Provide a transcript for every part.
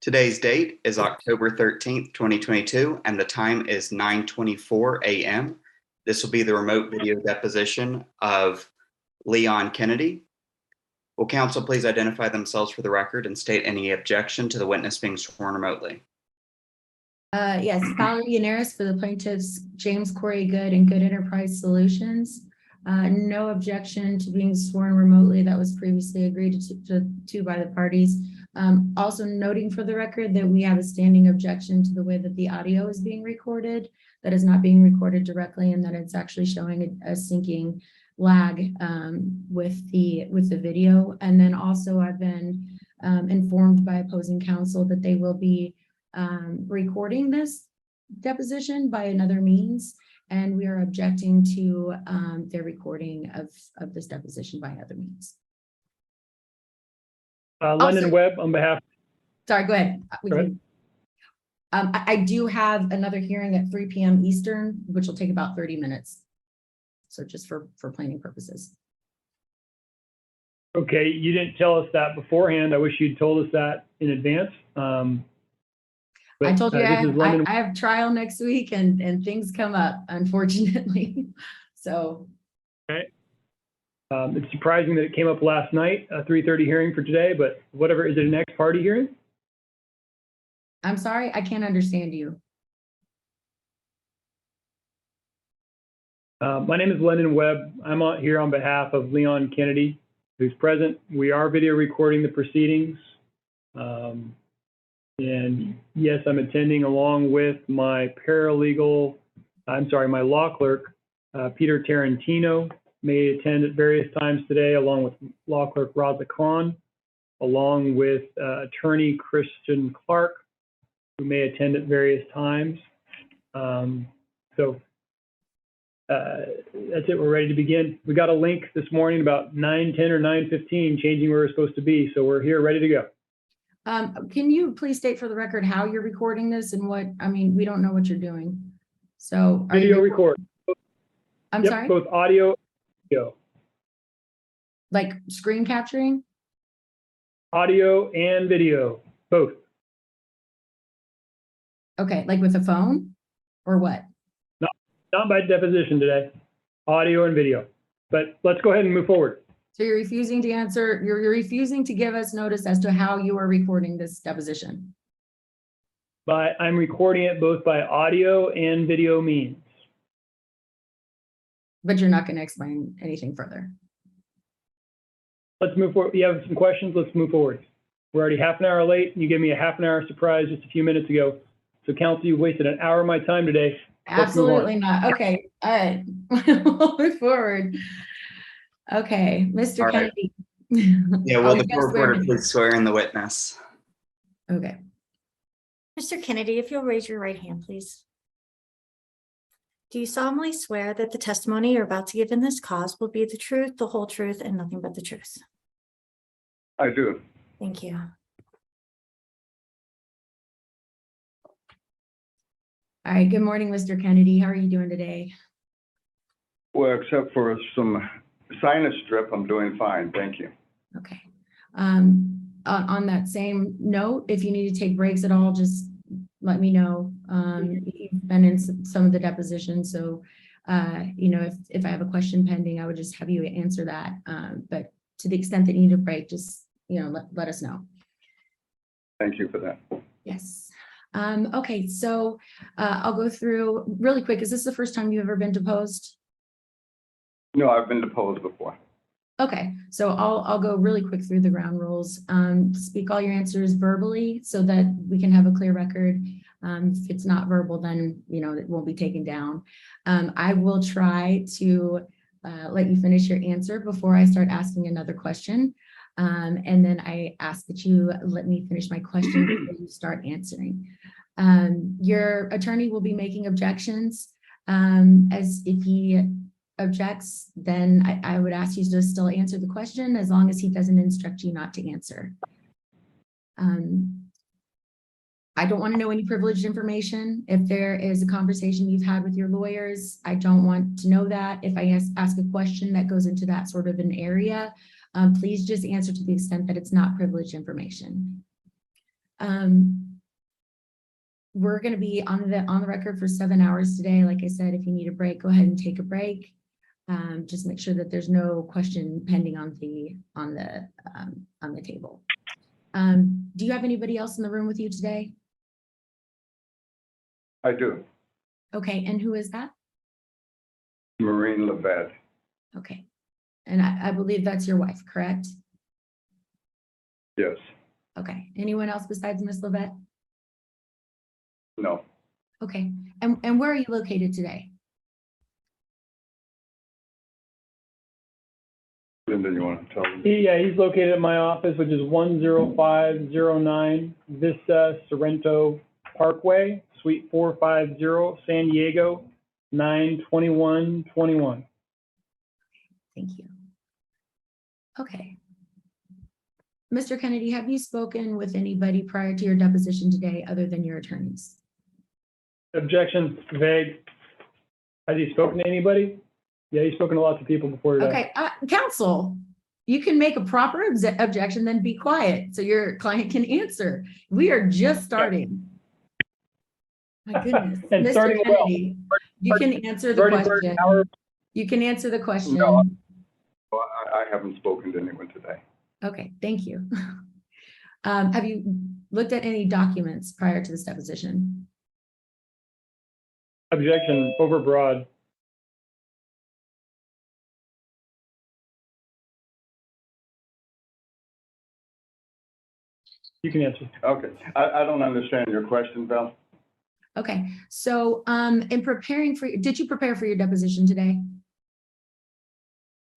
Today's date is October 13th, 2022, and the time is 9:24 a.m. This will be the remote video deposition of Leon Kennedy. Will counsel please identify themselves for the record and state any objection to the witness being sworn remotely? Yes, Valerie Yannaris for the plaintiffs, James Corey Good and Good Enterprise Solutions. No objection to being sworn remotely. That was previously agreed to by the parties. Also noting for the record that we have a standing objection to the way that the audio is being recorded, that is not being recorded directly, and that it's actually showing a syncing lag with the video. And then also I've been informed by opposing counsel that they will be recording this deposition by another means, and we are objecting to their recording of this deposition by other means. London Webb on behalf. Sorry, go ahead. I do have another hearing at 3 p.m. Eastern, which will take about 30 minutes. So just for planning purposes. Okay, you didn't tell us that beforehand. I wish you'd told us that in advance. I told you I have trial next week and things come up, unfortunately. So. Okay. It's surprising that it came up last night, a 3:30 hearing for today, but whatever. Is it an ex parte hearing? I'm sorry, I can't understand you. My name is London Webb. I'm here on behalf of Leon Kennedy, who's present. We are video recording the proceedings. And yes, I'm attending along with my my law clerk, Peter Tarantino, may attend at various times today, along with law clerk Raza Khan, along with attorney Christian Clark, who may attend at various times. That's it, we're ready to begin. We got a link this morning about 9:10 or 9:15, changing where we're supposed to be. So we're here ready to go. Can you please state for the record how you're recording this and what, I mean, we don't know what you're doing. So video record. I'm sorry? Both audio and video. Like screen capturing? Audio and video, both. Okay, like with a phone or what? Not by deposition today, audio and video, but let's go ahead and move forward. So you're refusing to answer, you're refusing to give us notice as to how you are recording this deposition? But I'm recording it both by audio and video means. But you're not going to explain anything further. Let's move forward. You have some questions, let's move forward. We're already half an hour late. You gave me a half an hour surprise just a few minutes ago. So counsel, you wasted an hour of my time today. Absolutely not. Okay, all right, we'll move forward. Okay, Mr. All Kennedy. Right. Yeah, will the court reporter please swear in the witness? Okay. Mr. Kennedy, if you'll raise your right hand, please. Do you solemnly swear that the testimony you're about to give in this cause will be the truth, the whole truth, and nothing but the truth? I do. Thank you. All right, good morning, Mr. Kennedy. How are you doing today? Well, except for some sinus drip, I'm doing fine. Thank you. Okay. On that same note, if you need to take breaks at all, just let me know. You've been in some of the depositions, so you know, if I have a question pending, I would just have you answer that. But to the extent that you need a break, just let us know. Thank you for that. Yes. Okay, so I'll go through really quick. Is this the first time you've ever been deposed? No, I've been deposed before. Okay, so I'll go really quick through the ground rules. Speak all your answers verbally so that we can have a clear record. If it's not verbal, then it won't be taken down. I will try to let you finish your answer before I start asking another question. And then I ask that you let me finish my question before you start answering. Your attorney will be making objections. As if he objects, then I would ask you to still answer the question as long as he doesn't instruct you not to answer. I don't want to know any privileged information. If there is a conversation you've had with your lawyers, I don't want to know that. If I ask a question that goes into that sort of an area, please just answer to the extent that it's not privileged information. We're going to be on the record for 7 hours today. Like I said, if you need a break, go ahead and take a break. Just make sure that there's no question pending on the table. Do you have anybody else in the room with you today? I do. Okay, and who is that? Maureen Levette. Okay, and I believe that's your wife, correct? Yes. Okay, anyone else besides Ms. Levette? No. Okay, and where are you located today? Linda, you want to tell them? Yeah, he's located at my office, which is 10509 Vista Sorrento Parkway, Suite 450, San Diego, 92121. Thank you. Okay. Mr. Kennedy, have you spoken with anybody prior to your deposition today other than your attorneys? Objection, vague. Has he spoken to anybody? Yeah, he's spoken to lots of people before today. Okay, counsel, you can make a proper objection, then be quiet so your client can answer. We are just starting. My goodness. And Mr. starting well. Kennedy, you can answer the Already burned question. an hour. You can answer the question. No. Well, I haven't spoken to anyone today. Okay, thank you. Have you looked at any documents prior to this deposition? Objection, overbroad. You can answer. Okay. I don't understand your question, Val. Okay, so in preparing for, did you prepare for your deposition today?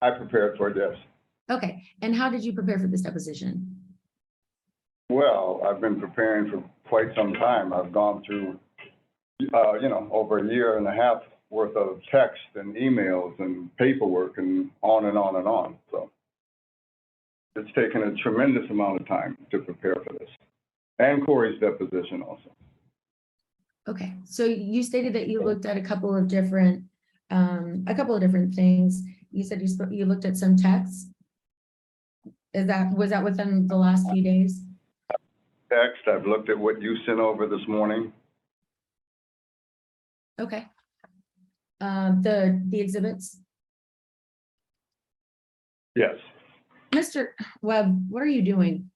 I prepared for this. Okay, and how did you prepare for this deposition? Well, I've been preparing for quite some time. I've gone through, over a year and a half worth of text and emails and paperwork and on and on and on. So it's taken a tremendous amount of time to prepare for this, and Corey's deposition also. Okay, so you stated that you looked at a couple of different things. You said you looked at some texts. Was that within the last few days? Text, I've looked at what you sent over this morning. Okay. The exhibits. Yes. Mr. Webb, what are you doing?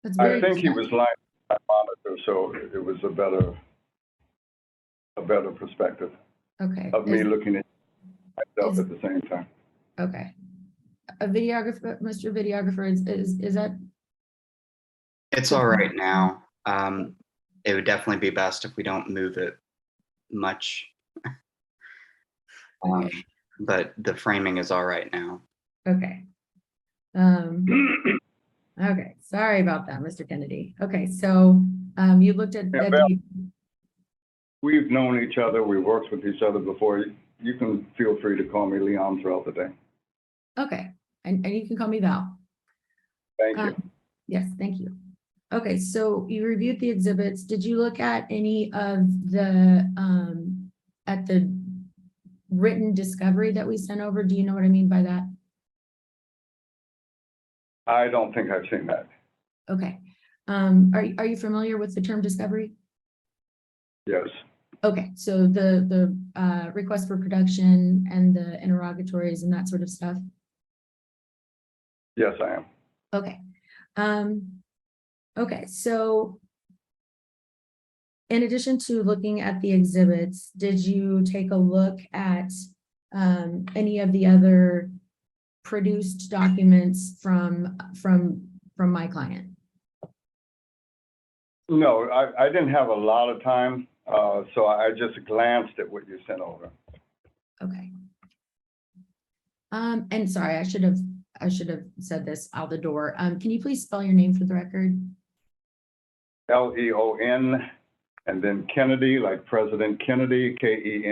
That's I very think he was distracting. lying on my monitor, so it was a better perspective Okay. of me looking at myself is- at the same time. Okay. A videographer, Mr. Videographer, is that? It's all right now. It would definitely be best if we don't move it much. Okay. But the framing is all right now. Okay. Okay, sorry about that, Mr. Kennedy. Okay, so you looked at Yeah, the, We've known each other. We worked with each other before. You can feel free to call me Leon throughout the day. okay, and you can call me Val. Thank you. Yes, thank you. Okay, so you reviewed the exhibits. Did you look at any of the written discovery that we sent over? Do you know what I mean by that? I don't think I've seen that. Okay. Are you familiar with the term discovery? Yes. Okay, so the request for production and the interrogatories and that sort of stuff. Yes, I am. Okay. Okay, so in addition to looking at the exhibits, did you take a look at any of the other produced documents from my client? No, I didn't have a lot of time, so I just glanced at what you sent over. Okay. And sorry, I should have said this out the door. Can you please spell your name for the record? Leon, and then Kennedy, like President Kennedy, Kennedy.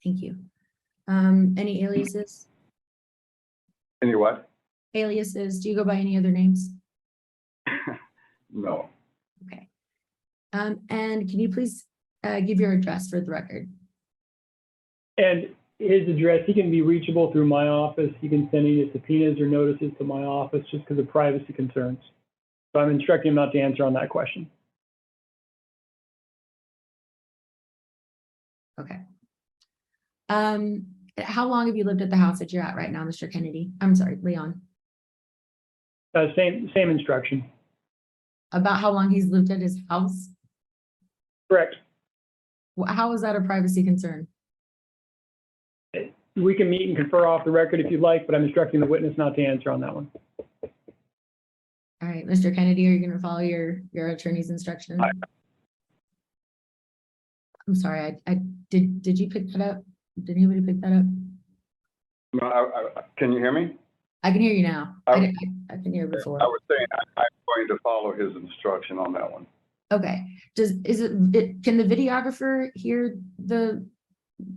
Thank you. Any aliases? Any what? Aliases, do you go by any other names? No. Okay. And can you please give your address for the record? And his address, he can be reachable through my office. He can send any subpoenas or notices to my office just because of privacy concerns. So I'm instructing him not to answer on that question. Okay. How long have you lived at the house that you're at right now, Mr. Kennedy? I'm sorry, Leon. Same instruction. About how long he's lived at his house? Correct. How is that a privacy concern? We can meet and confer off the record if you'd like, but I'm instructing the witness not to answer on that one. All right, Mr. Kennedy, are you going to follow your attorney's instructions? I'm sorry, did you pick that up? Did anybody pick that up? No, can you hear me? I can hear you now. I can hear before. I was saying I'm going to follow his instruction on that one. Okay. Can the videographer hear the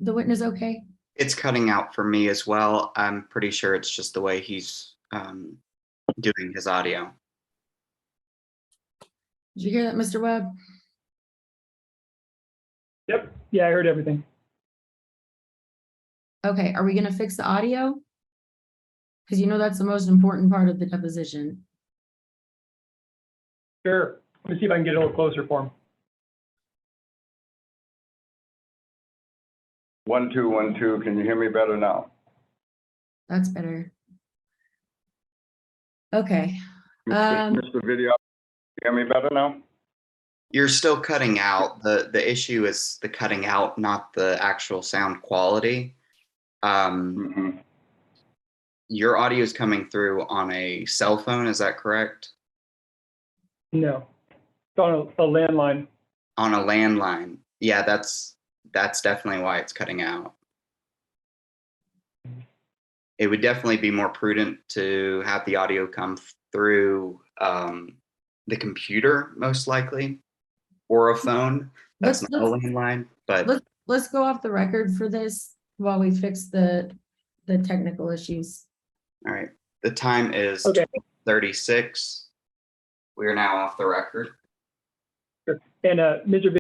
witness okay? It's cutting out for me as well. I'm pretty sure it's just the way he's doing his audio. Did you hear that, Mr. Webb? Yep. Yeah, I heard everything. Okay, are we gonna fix the audio? Because you know that's the most important part of the deposition. Sure. Let me see if I can get a little closer for him. 1, 2, 1, 2. Can you hear me better now? That's better. Okay. Mr. Video, hear me better now? You're still cutting out. The issue is the cutting out, not the actual sound quality. Your audio is coming through on a cell phone, is that correct? No. It's on a landline. On a landline. Yeah, that's definitely why it's cutting out. It would definitely be more prudent to have the audio come through the computer, most likely, or a phone. That's not a landline, but Let's go off the record for this while we fix the technical issues. all right. The time is Okay. 36. We are now off the record. And Mr.